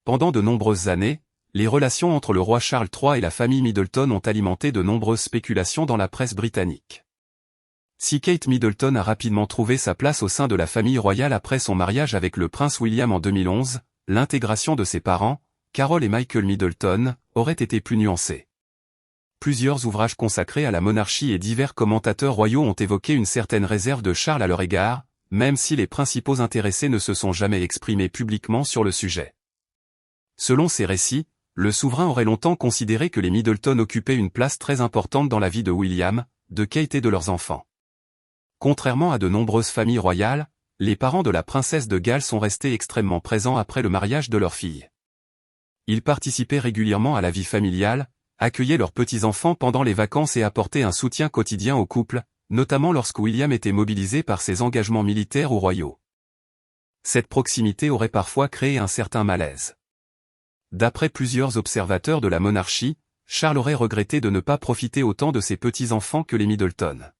Pendant de nombreuses années, les relations entre le roi Charles III et la famille Middleton ont alimenté de nombreuses spéculations dans la presse britannique. Si Kate Middleton a rapidement trouvé sa place au sein de la famille royale après son mariage avec le prince William en 2011, l'intégration de ses parents, Carol et Michael Middleton, aurait été plus nuancée. Plusieurs ouvrages consacrés à la monarchie et divers commentateurs royaux ont évoqué une certaine réserve de Charles à leur égard, même si les principaux intéressés ne se sont jamais exprimés publiquement sur le sujet. Selon ces récits, le souverain aurait longtemps considéré que les Middleton occupaient une place très importante dans la vie de William, de Kate et de leurs enfants. Contrairement à de nombreuses familles royales, les parents de la princesse de Galles sont restés extrêmement présents après le mariage de leur fille. Ils participaient régulièrement à la vie familiale, accueillaient leurs petits-enfants pendant les vacances et apportaient un soutien quotidien au couple, notamment lorsque William était mobilisé par ses engagements militaires ou royaux. Cette proximité aurait parfois créé un certain malaise. D'après plusieurs observateurs de la monarchie, Charles aurait regretté de ne pas profiter autant de ses petits-enfants que les Middleton.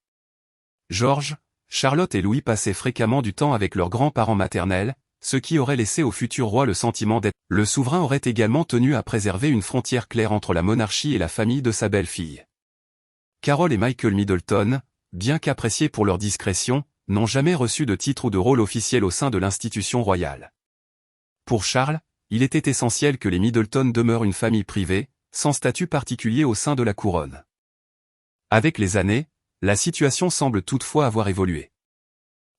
George, Charlotte et Louis passaient fréquemment du temps avec leurs grands-parents maternels, ce qui aurait laissé au futur roi le sentiment d'être. Le souverain aurait également tenu à préserver une frontière claire entre la monarchie et la famille de sa belle-fille. Carol et Michael Middleton, bien qu'appréciés pour leur discrétion, n'ont jamais reçu de titre ou de rôle officiel au sein de l'institution royale. Pour Charles, il était essentiel que les Middleton demeurent une famille privée, sans statut particulier au sein de la couronne. Avec les années, la situation semble toutefois avoir évolué.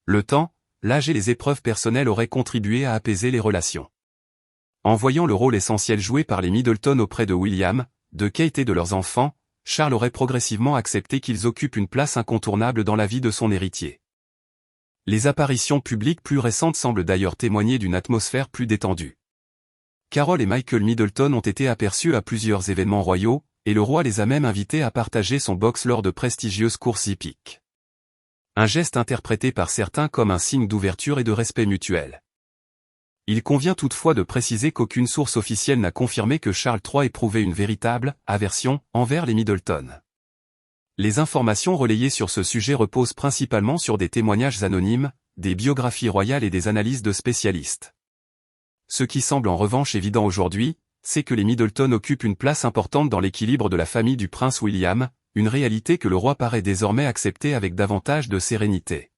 Le temps, l'âge et les épreuves personnelles auraient contribué à apaiser les relations. En voyant le rôle essentiel joué par les Middleton auprès de William, de Kate et de leurs enfants, Charles aurait progressivement accepté qu'ils occupent une place incontournable dans la vie de son héritier. Les apparitions publiques plus récentes semblent d'ailleurs témoigner d'une atmosphère plus détendue. Carol et Michael Middleton ont été aperçus à plusieurs événements royaux, et le roi les a même invités à partager son box lors de prestigieuses courses hippiques. Un geste interprété par certains comme un signe d'ouverture et de respect mutuel. Il convient toutefois de préciser qu'aucune source officielle n'a confirmé que Charles III éprouvait une véritable aversion envers les Middleton. Les informations relayées sur ce sujet reposent principalement sur des témoignages anonymes, des biographies royales et des analyses de spécialistes. Ce qui semble en revanche évident aujourd'hui, c'est que les Middleton occupent une place importante dans l'équilibre de la famille du prince William, une réalité que le roi paraît désormais accepter avec davantage de sérénité.